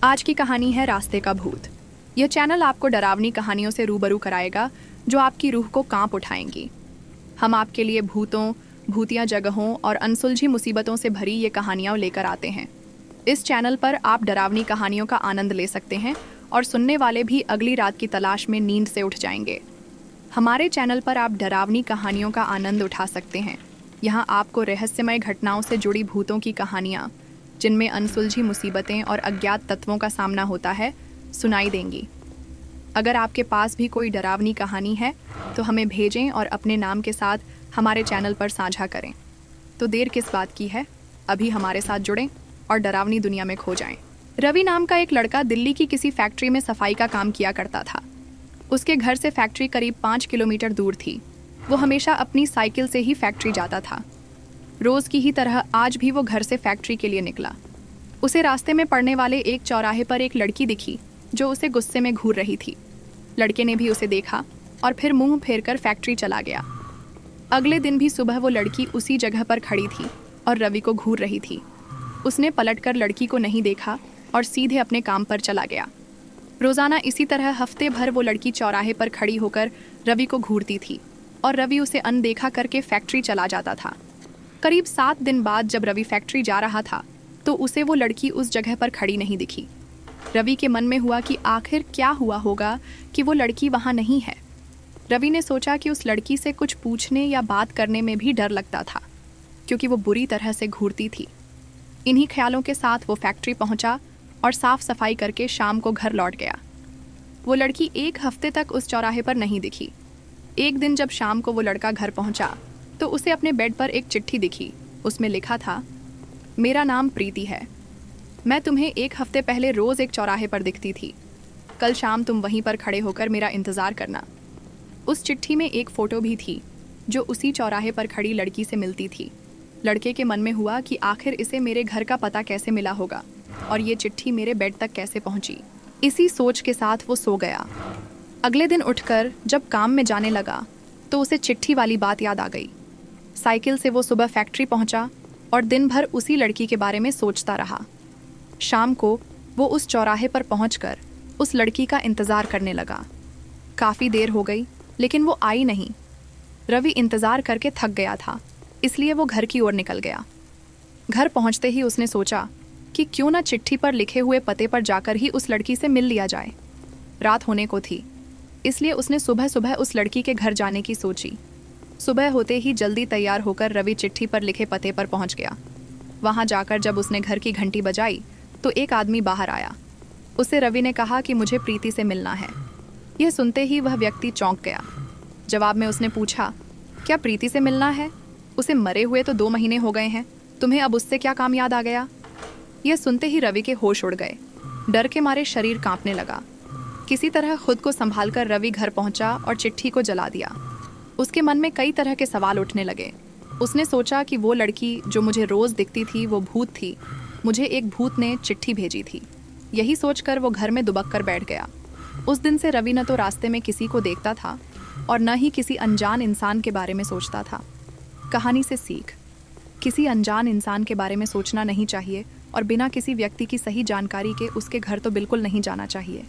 आज की कहानी है रास्ते का भूत। यह चैनल आपको डरावनी कहानियों से रूबरू कराएगा जो आपकी रूह को कांप उठाएंगी। हम आपके लिए भूतों, भूतिया जगहों और अनसुलझी मुसीबतों से भरी ये कहानियाँ लेकर आते हैं। इस चैनल पर आप डरावनी कहानियों का आनंद ले सकते हैं और सुनने वाले भी अगली रात की तलाश में नींद से उठ जाएंगे। हमारे चैनल पर आप डरावनी कहानियों का आनंद उठा सकते हैं। यहाँ आपको रहस्यमय घटनाओं से जुड़ी भूतों की कहानियाँ, जिनमें अनसुलझी मुसीबतें और अज्ञात तत्वों का सामना होता है, सुनाई देंगी। अगर आपके पास भी कोई डरावनी कहानी है तो हमें भेजें और अपने नाम के साथ हमारे चैनल पर साझा करें। तो देर किस बात की है, अभी हमारे साथ जुड़ें और डरावनी दुनिया में खो जाएं। रवि नाम का एक लड़का दिल्ली की किसी फैक्ट्री में सफाई का काम किया करता था। उसके घर से फैक्ट्री करीब 5 किलोमीटर दूर थी। वो हमेशा अपनी साइकिल से ही फैक्ट्री जाता था। रोज़ की ही तरह आज भी वो घर से फैक्ट्री के लिए निकला। उसे रास्ते में पड़ने वाले एक चौराहे पर एक लड़की दिखी जो उसे गुस्से में घूर रही थी। लड़के ने भी उसे देखा और फिर मुंह फेरकर फैक्ट्री चला गया। अगले दिन भी सुबह वो लड़की उसी जगह पर खड़ी थी और रवि को घूर रही थी। उसने पलटकर लड़की को नहीं देखा और सीधे अपने काम पर चला गया। रोज़ाना इसी तरह हफ्ते भर वो लड़की चौराहे पर खड़ी होकर रवि को घूरती थी और रवि उसे अनदेखा करके फैक्ट्री चला जाता था। करीब 7 दिन बाद जब रवि फैक्ट्री जा रहा था तो उसे वो लड़की उस जगह पर खड़ी नहीं दिखी। रवि के मन में हुआ कि आखिर क्या हुआ होगा कि वो लड़की वहाँ नहीं है। रवि ने सोचा कि उस लड़की से कुछ पूछने या बात करने में भी डर लगता था, क्योंकि वो बुरी तरह से घूरती थी। इन्हीं ख्यालों के साथ वो फैक्ट्री पहुंचा और साफ सफाई करके शाम को घर लौट गया। वो लड़की 1 हफ्ते तक उस चौराहे पर नहीं दिखी। एक दिन जब शाम को वो लड़का घर पहुंचा तो उसे अपने बेड पर एक चिट्ठी दिखी। उसमें लिखा था, मेरा नाम प्रीति है। मैं तुम्हें 1 हफ्ते पहले रोज़ एक चौराहे पर दिखती थी। कल शाम तुम वहीं पर खड़े होकर मेरा इंतज़ार करना। उस चिट्ठी में एक फ़ोटो भी थी जो उसी चौराहे पर खड़ी लड़की से मिलती थी। लड़के के मन में हुआ कि आखिर इसे मेरे घर का पता कैसे मिला होगा और ये चिट्ठी मेरे बेड तक कैसे पहुंची। इसी सोच के साथ वो सो गया। अगले दिन उठकर जब काम में जाने लगा तो उसे चिट्ठी वाली बात याद आ गई। साइकिल से वो सुबह फैक्ट्री पहुंचा और दिन भर उसी लड़की के बारे में सोचता रहा। शाम को वो उस चौराहे पर पहुंचकर उस लड़की का इंतज़ार करने लगा। काफ़ी देर हो गई लेकिन वो आई नहीं। रवि इंतज़ार करके थक गया था, इसलिए वो घर की ओर निकल गया। घर पहुंचते ही उसने सोचा कि क्यों ना चिट्ठी पर लिखे हुए पते पर जाकर ही उस लड़की से मिल लिया जाए। रात होने को थी, इसलिए उसने सुबह सुबह उस लड़की के घर जाने की सोची। सुबह होते ही जल्दी तैयार होकर रवि चिट्ठी पर लिखे पते पर पहुंच गया। वहां जाकर जब उसने घर की घंटी बजाई तो एक आदमी बाहर आया। उससे रवि ने कहा कि मुझे प्रीति से मिलना है। यह सुनते ही वह व्यक्ति चौंक गया। जवाब में उसने पूछा, क्या प्रीति से मिलना है? उसे मरे हुए तो 2 महीने हो गए हैं, तुम्हें अब उससे क्या काम याद आ गया? यह सुनते ही रवि के होश उड़ गए। डर के मारे शरीर कांपने लगा। किसी तरह खुद को संभाल कर रवि घर पहुंचा और चिट्ठी को जला दिया। उसके मन में कई तरह के सवाल उठने लगे। उसने सोचा कि वो लड़की जो मुझे रोज़ दिखती थी वो भूत थी। मुझे एक भूत ने चिट्ठी भेजी थी। यही सोचकर वो घर में दुबक कर बैठ गया। उस दिन से रवि न तो रास्ते में किसी को देखता था और न ही किसी अनजान इंसान के बारे में सोचता था। कहानी से सीख, किसी अनजान इंसान के बारे में सोचना नहीं चाहिए और बिना किसी व्यक्ति की सही जानकारी के उसके घर तो बिल्कुल नहीं जाना चाहिए।